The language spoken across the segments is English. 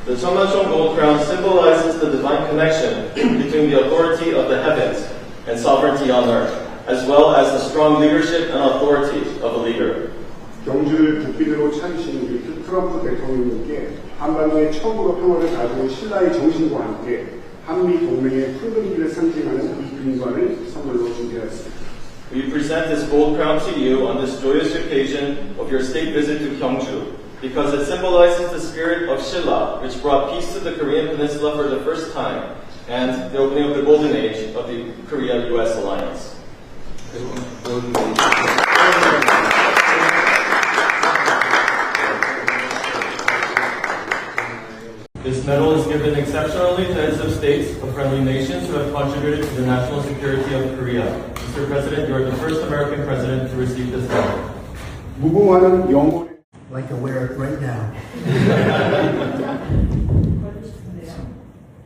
The Transactional gold crown symbolizes the divine connection between the authority of the heavens and sovereignty on earth, as well as the strong leadership and authority of a leader. 경주를 국비대로 차리신 우리 트럼프 대통령님께 한반도의 처음으로 평화를 가져온 신라의 정신과 함께 한미 동맹의 푸른 길을 상징하는 이 금관을 선물로 준비하였습니다. We present this gold crown to you on this joyous occasion of your state visit to Gyeongju, because it symbolizes the spirit of Shilla, which brought peace to the Korean peninsula for the first time, and the opening of the golden age of the Korea-US alliance. This medal is given exceptionally to heads of states of friendly nations who have contributed to the national security of Korea. Mr. President, you are the first American president to receive this medal. 무궁화는 영원의 I'd like to wear it right now.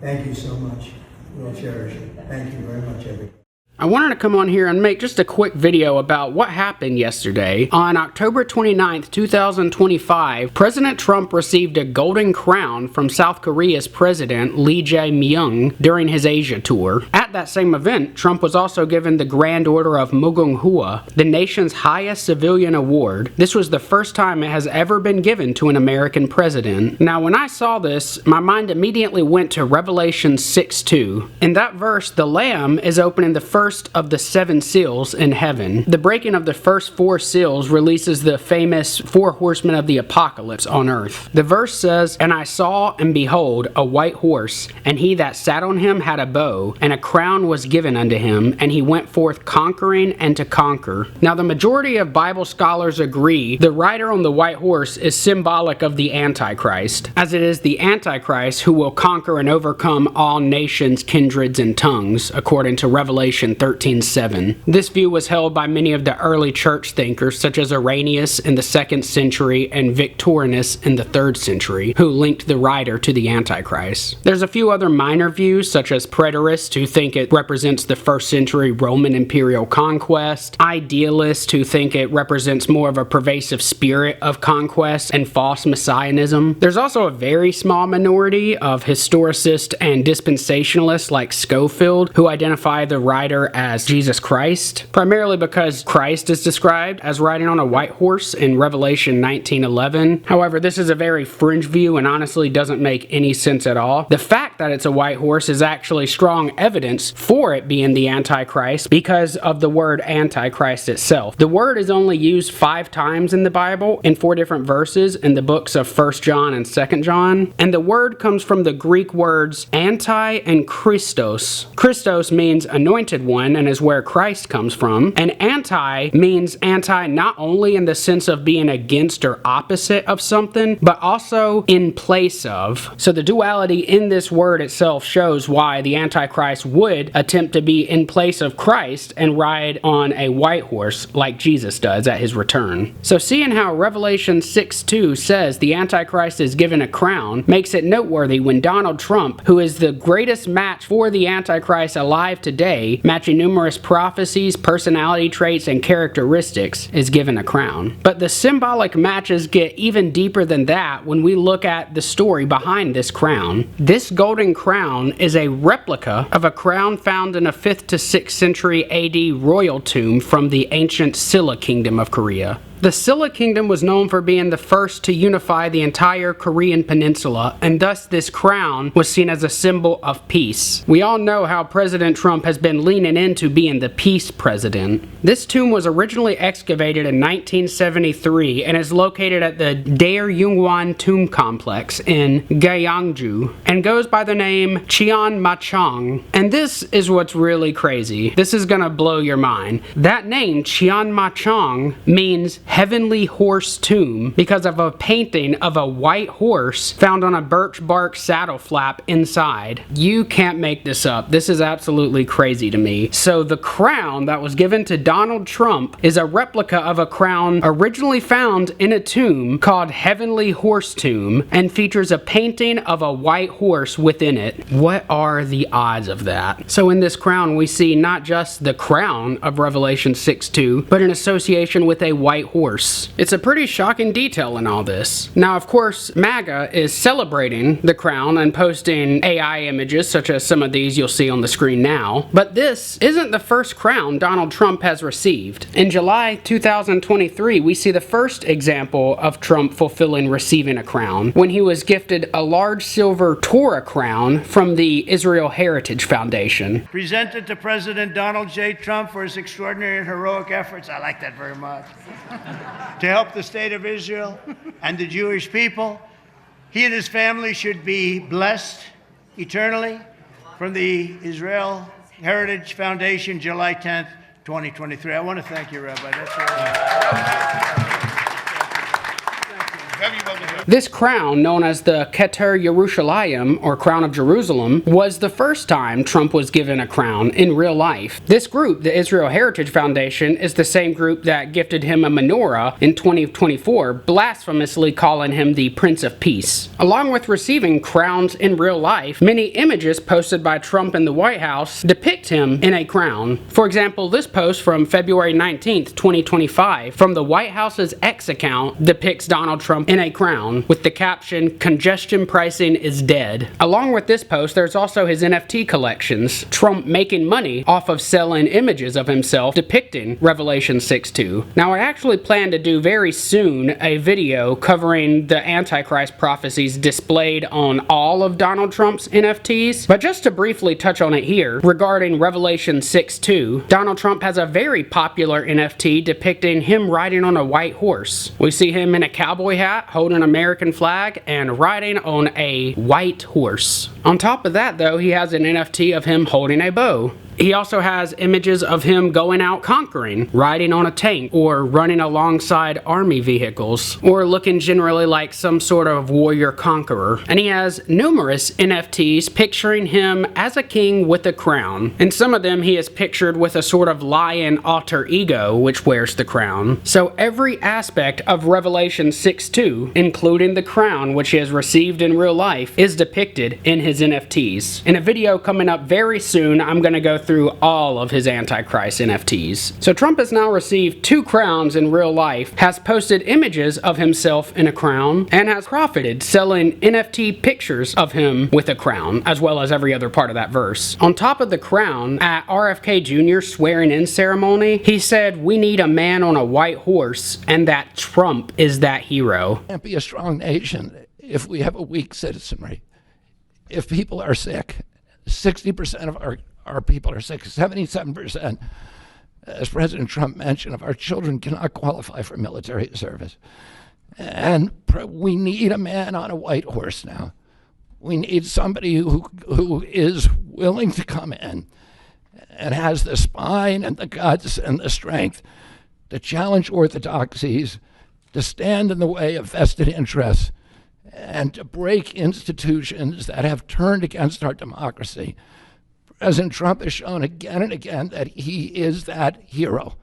Thank you so much. We'll cherish it. Thank you very much, everybody. I wanted to come on here and make just a quick video about what happened yesterday. On October 29th, 2025, President Trump received a golden crown from South Korea's President Lee Jae-myung during his Asia tour. At that same event, Trump was also given the Grand Order of Mugunghwa, the nation's highest civilian award. This was the first time it has ever been given to an American president. Now, when I saw this, my mind immediately went to Revelation 6:2. In that verse, the Lamb is opening the first of the 7 seals in heaven. The breaking of the first 4 seals releases the famous 4 horsemen of the apocalypse on earth. The verse says, "And I saw, and behold, a white horse, and he that sat on him had a bow, and a crown was given unto him, and he went forth conquering and to conquer." Now, the majority of Bible scholars agree the rider on the white horse is symbolic of the Antichrist, as it is the Antichrist who will conquer and overcome all nations, kindreds, and tongues, according to Revelation 13:7. This view was held by many of the early church thinkers such as Irenaeus in the 2nd century and Victorinus in the 3rd century, who linked the rider to the Antichrist. There's a few other minor views such as preterists who think it represents the 1st century Roman imperial conquest, idealists who think it represents more of a pervasive spirit of conquest and false messianism. There's also a very small minority of historicists and dispensationalists like Schofield who identify the rider as Jesus Christ, primarily because Christ is described as riding on a white horse in Revelation 19:11. However, this is a very fringe view and honestly doesn't make any sense at all. The fact that it's a white horse is actually strong evidence for it being the Antichrist because of the word Antichrist itself. The word is only used 5 times in the Bible in 4 different verses in the books of 1 John and 2 John, and the word comes from the Greek words anti and Christos. Christos means anointed one and is where Christ comes from, and anti means anti not only in the sense of being against or opposite of something, but also in place of. So the duality in this word itself shows why the Antichrist would attempt to be in place of Christ and ride on a white horse like Jesus does at his return. So seeing how Revelation 6:2 says the Antichrist is given a crown makes it noteworthy when Donald Trump, who is the greatest match for the Antichrist alive today, matching numerous prophecies, personality traits, and characteristics, is given a crown. But the symbolic matches get even deeper than that when we look at the story behind this crown. This golden crown is a replica of a crown found in a 5th to 6th century AD royal tomb from the ancient Silla Kingdom of Korea. The Silla Kingdom was known for being the first to unify the entire Korean peninsula, and thus this crown was seen as a symbol of peace. We all know how President Trump has been leaning into being the peace president. This tomb was originally excavated in 1973 and is located at the Daeryungwan Tomb Complex in Gyeongju and goes by the name Cheonmachong. And this is what's really crazy. This is gonna blow your mind. That name, Cheonmachong, means Heavenly Horse Tomb because of a painting of a white horse found on a birch bark saddle flap inside. You can't make this up. This is absolutely crazy to me. So the crown that was given to Donald Trump is a replica of a crown originally found in a tomb called Heavenly Horse Tomb and features a painting of a white horse within it. What are the odds of that? So in this crown we see not just the crown of Revelation 6:2, but an association with a white horse. It's a pretty shocking detail in all this. Now, of course, MAGA is celebrating the crown and posting AI images such as some of these you'll see on the screen now. But this isn't the first crown Donald Trump has received. In July 2023, we see the first example of Trump fulfilling receiving a crown when he was gifted a large silver Torah crown from the Israel Heritage Foundation. Presented to President Donald J. Trump for his extraordinary and heroic efforts, I like that very much, to help the state of Israel and the Jewish people. He and his family should be blessed eternally from the Israel Heritage Foundation, July 10th, 2023. I want to thank you, Rabbi. That's very This crown, known as the Keter Yerushalayim, or Crown of Jerusalem, was the first time Trump was given a crown in real life. This group, the Israel Heritage Foundation, is the same group that gifted him a menorah in 2024, blasphemously calling him the Prince of Peace. Along with receiving crowns in real life, many images posted by Trump in the White House depict him in a crown. For example, this post from February 19th, 2025, from the White House's X account depicts Donald Trump in a crown with the caption, "Congestion pricing is dead." Along with this post, there's also his NFT collections, Trump making money off of selling images of himself depicting Revelation 6:2. Now, I actually plan to do very soon a video covering the Antichrist prophecies displayed on all of Donald Trump's NFTs, but just to briefly touch on it here, regarding Revelation 6:2, Donald Trump has a very popular NFT depicting him riding on a white horse. We see him in a cowboy hat, holding an American flag, and riding on a white horse. On top of that, though, he has an NFT of him holding a bow. He also has images of him going out conquering, riding on a tank, or running alongside army vehicles, or looking generally like some sort of warrior conqueror. And he has numerous NFTs picturing him as a king with a crown. In some of them, he is pictured with a sort of lion alter ego, which wears the crown. So every aspect of Revelation 6:2, including the crown which he has received in real life, is depicted in his NFTs. In a video coming up very soon, I'm going to go through all of his Antichrist NFTs. So Trump has now received 2 crowns in real life, has posted images of himself in a crown, and has profited selling NFT pictures of him with a crown, as well as every other part of that verse. On top of the crown, at RFK Jr.'s swearing-in ceremony, he said, "We need a man on a white horse, and that Trump is that hero." Can't be a strong nation if we have a weak citizenry. If people are sick, 60% of our people are sick, 77%, as President Trump mentioned, of our children cannot qualify for military service. And we need a man on a white horse now. We need somebody who is willing to come in and has the spine and the guts and the strength to challenge orthodoxies, to stand in the way of vested interests, and to break institutions that have turned against our democracy. President Trump has shown again and again that he is that hero.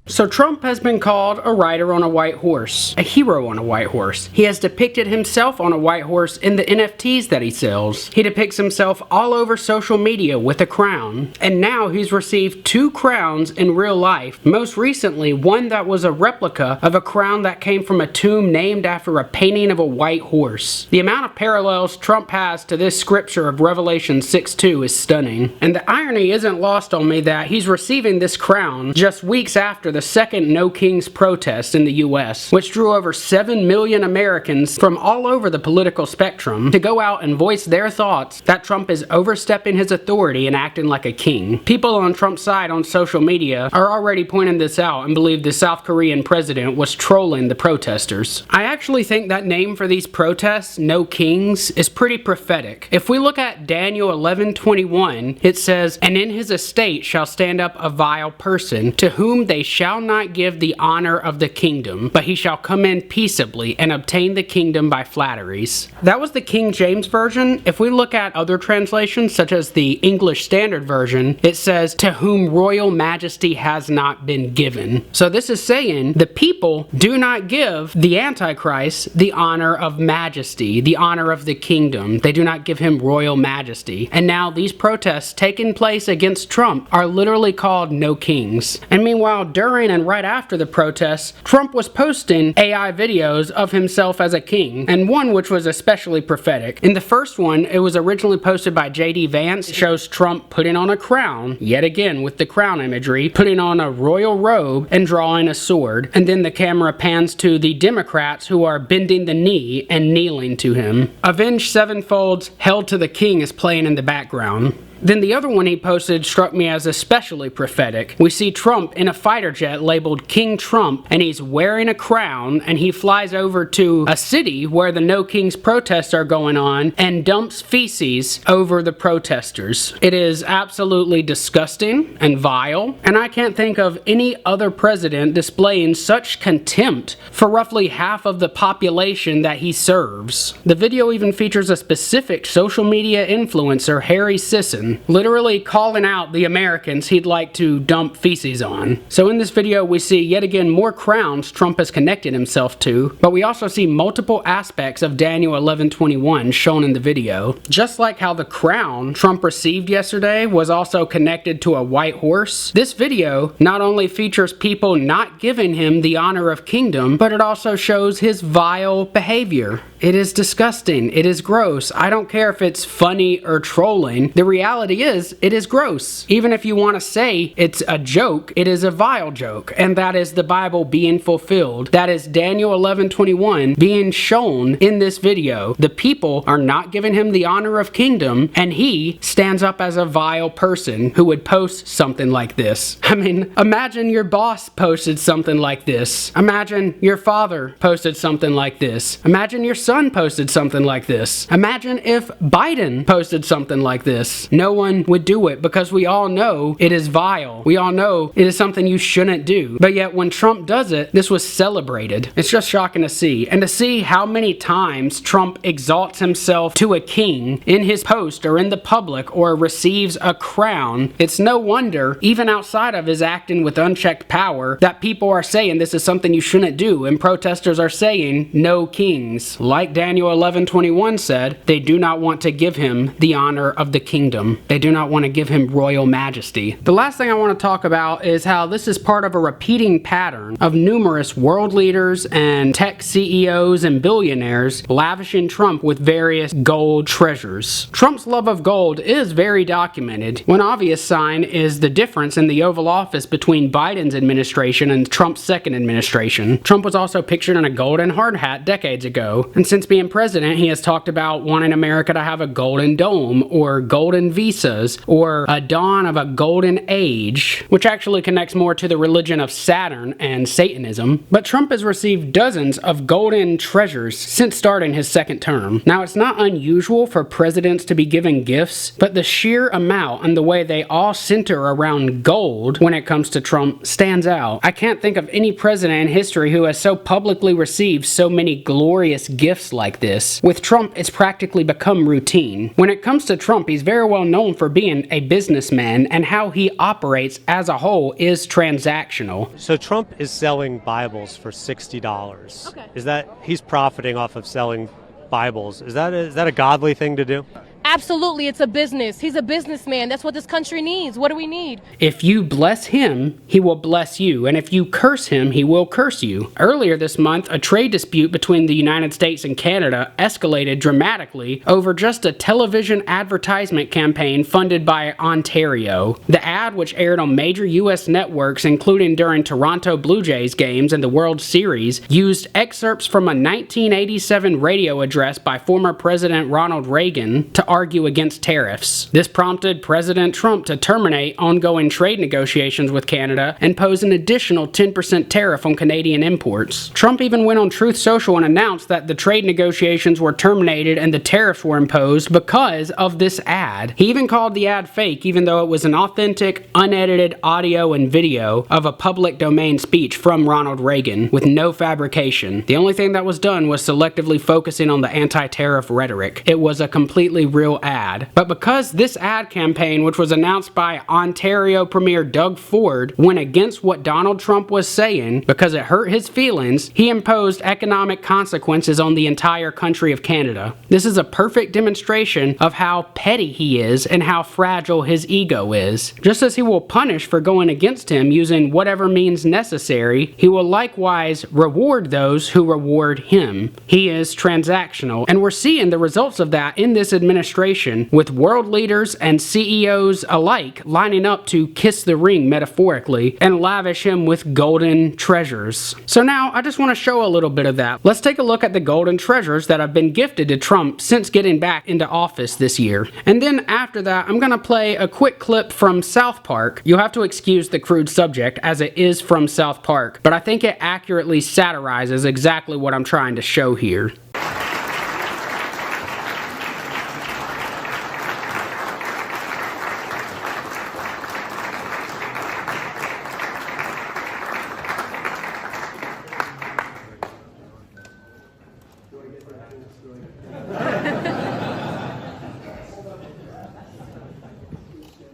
So Trump has been called a rider on a white horse, a hero on a white horse. He has depicted himself on a white horse in the NFTs that he sells. He depicts himself all over social media with a crown. And now he's received 2 crowns in real life. Most recently, one that was a replica of a crown that came from a tomb named after a painting of a white horse. The amount of parallels Trump has to this scripture of Revelation 6:2 is stunning. And the irony isn't lost on me that he's receiving this crown just weeks after the second No Kings protest in the U.S., which drew over 7 million Americans from all over the political spectrum to go out and voice their thoughts that Trump is overstepping his authority and acting like a king. People on Trump's side on social media are already pointing this out and believe the South Korean president was trolling the protesters. I actually think that name for these protests, No Kings, is pretty prophetic. If we look at Daniel 11:21, it says, "And in his estate shall stand up a vile person, to whom they shall not give the honor of the kingdom, but he shall come in peaceably and obtain the kingdom by flatteries." That was the King James Version. If we look at other translations, such as the English Standard Version, it says, "To whom royal majesty has not been given." So this is saying the people do not give the Antichrist the honor of majesty, the honor of the kingdom. They do not give him royal majesty. And now these protests taking place against Trump are literally called No Kings. And meanwhile, during during and right after the protests, Trump was posting AI videos of himself as a king, and one which was especially prophetic. In the first one, it was originally posted by J.D. Vance. It shows Trump putting on a crown, yet again with the crown imagery, putting on a royal robe and drawing a sword. And then the camera pans to the Democrats who are bending the knee and kneeling to him. Avenged Sevenfold's Hail to the King is playing in the background. Then the other one he posted struck me as especially prophetic. We see Trump in a fighter jet labeled King Trump, and he's wearing a crown, and he flies over to a city where the No Kings protests are going on and dumps feces over the protesters. It is absolutely disgusting and vile, and I can't think of any other president displaying such contempt for roughly half of the population that he serves. The video even features a specific social media influencer, Harry Sisson, literally calling out the Americans he'd like to dump feces on. So in this video we see yet again more crowns Trump has connected himself to, but we also see multiple aspects of Daniel 11:21 shown in the video. Just like how the crown Trump received yesterday was also connected to a white horse, this video not only features people not giving him the honor of kingdom, but it also shows his vile behavior. It is disgusting. It is gross. I don't care if it's funny or trolling. The reality is, it is gross. Even if you want to say it's a joke, it is a vile joke. And that is the Bible being fulfilled. That is Daniel 11:21 being shown in this video. The people are not giving him the honor of kingdom, and he stands up as a vile person who would post something like this. I mean, imagine your boss posted something like this. Imagine your father posted something like this. Imagine your son posted something like this. Imagine if Biden posted something like this. No one would do it because we all know it is vile. We all know it is something you shouldn't do. But yet when Trump does it, this was celebrated. It's just shocking to see. And to see how many times Trump exalts himself to a king in his post or in the public or receives a crown, it's no wonder, even outside of his acting with unchecked power, that people are saying this is something you shouldn't do, and protesters are saying no kings. Like Daniel 11:21 said, they do not want to give him the honor of the kingdom. They do not want to give him royal majesty. The last thing I want to talk about is how this is part of a repeating pattern of numerous world leaders and tech CEOs and billionaires lavishing Trump with various gold treasures. Trump's love of gold is very documented. One obvious sign is the difference in the Oval Office between Biden's administration and Trump's second administration. Trump was also pictured in a golden hard hat decades ago, and since being president, he has talked about wanting America to have a golden dome or golden visas or a dawn of a golden age, which actually connects more to the religion of Saturn and Satanism. But Trump has received dozens of golden treasures since starting his second term. Now, it's not unusual for presidents to be given gifts, but the sheer amount and the way they all center around gold when it comes to Trump stands out. I can't think of any president in history who has so publicly received so many glorious gifts like this. With Trump, it's practically become routine. When it comes to Trump, he's very well known for being a businessman, and how he operates as a whole is transactional. So Trump is selling Bibles for $60. Okay. Is that he's profiting off of selling Bibles? Is that a godly thing to do? Absolutely, it's a business. He's a businessman. That's what this country needs. What do we need? If you bless him, he will bless you. And if you curse him, he will curse you. Earlier this month, a trade dispute between the United States and Canada escalated dramatically over just a television advertisement campaign funded by Ontario. The ad, which aired on major U.S. networks, including during Toronto Blue Jays games and the World Series, used excerpts from a 1987 radio address by former President Ronald Reagan to argue against tariffs. This prompted President Trump to terminate ongoing trade negotiations with Canada and pose an additional 10% tariff on Canadian imports. Trump even went on Truth Social and announced that the trade negotiations were terminated and the tariffs were imposed because of this ad. He even called the ad fake, even though it was an authentic, unedited audio and video of a public domain speech from Ronald Reagan with no fabrication. The only thing that was done was selectively focusing on the anti-tariff rhetoric. It was a completely real real ad. But because this ad campaign, which was announced by Ontario Premier Doug Ford, went against what Donald Trump was saying because it hurt his feelings, he imposed economic consequences on the entire country of Canada. This is a perfect demonstration of how petty he is and how fragile his ego is. Just as he will punish for going against him using whatever means necessary, he will likewise reward those who reward him. He is transactional, and we're seeing the results of that in this administration, with world leaders and CEOs alike lining up to kiss the ring metaphorically and lavish him with golden treasures. So now I just want to show a little bit of that. Let's take a look at the golden treasures that have been gifted to Trump since getting back into office this year. And then after that, I'm going to play a quick clip from South Park. You'll have to excuse the crude subject as it is from South Park, but I think it accurately satirizes exactly what I'm trying to show here.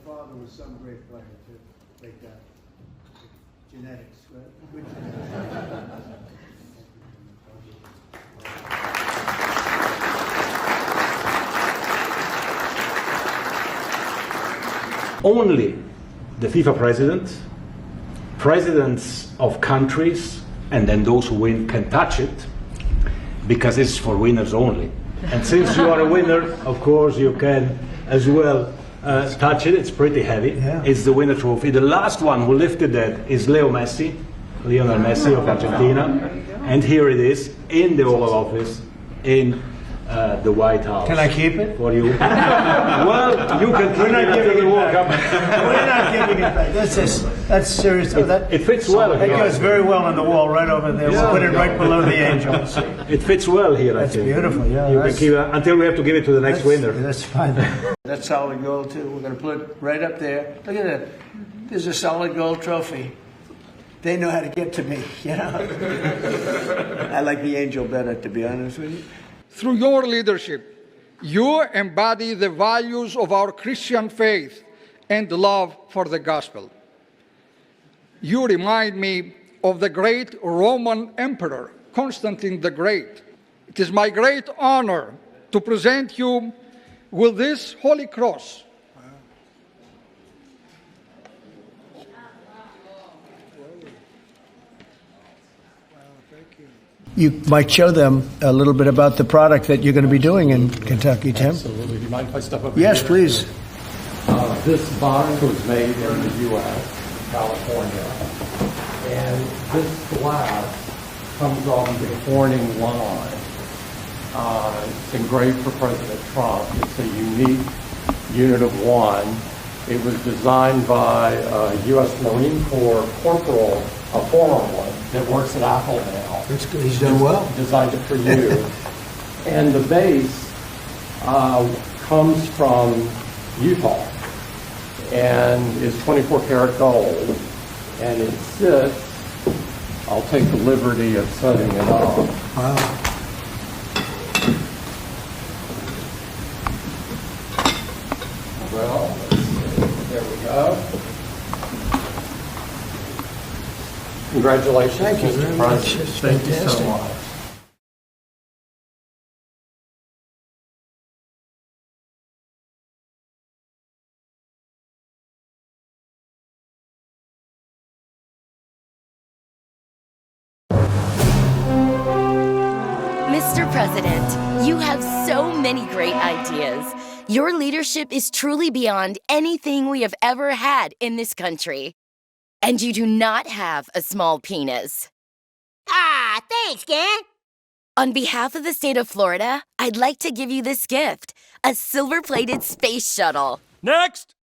Father was some great player to make that. Genetics, right? Good genetics. Only the FIFA president, presidents of countries, and then those who win can touch it, because it's for winners only. And since you are a winner, of course you can as well touch it. It's pretty heavy. Yeah. It's the winner trophy. The last one who lifted that is Lionel Messi of Argentina. And here it is in the Oval Office in the White House. Can I keep it? For you. Well, you can keep it until the World Cup. We're not giving it back. That's serious. It fits well. It goes very well on the wall right over there. We'll put it right below the angels. It fits well here, I think. That's beautiful, yeah. You can keep it until we have to give it to the next winner. That's fine. That's solid gold, too. We're going to put it right up there. Look at that. There's a solid gold trophy. They know how to get to me, you know. I like the angel better, to be honest with you. Through your leadership, you embody the values of our Christian faith and love for the gospel. You remind me of the great Roman Emperor, Constantine the Great. It is my great honor to present you with this Holy Cross. You might show them a little bit about the product that you're going to be doing in Kentucky, Tim. Absolutely. Do you mind if I step up? Yes, please. This bond was made in the U.S., California, and this glass comes on the Corning line. It's engraved for President Trump. It's a unique unit of one. It was designed by a U.S. Marine Corps corporal, a former one, that works at Apple now. That's good. He's done well. Designed it for you. And the base comes from Utah and is 24 karat gold. And it sits, I'll take the liberty of setting it up. Wow. Well, there we go. Congratulations, Thank you Mr. very much. President. It's Thank you so fantastic. much. Mr. President, you have so many great ideas. Your leadership is truly beyond anything we have ever had in this country. And you do not have a small penis. Ah, thanks, gang. On behalf of the state of Florida, I'd like to give you this gift, a silver-plated space shuttle. Next!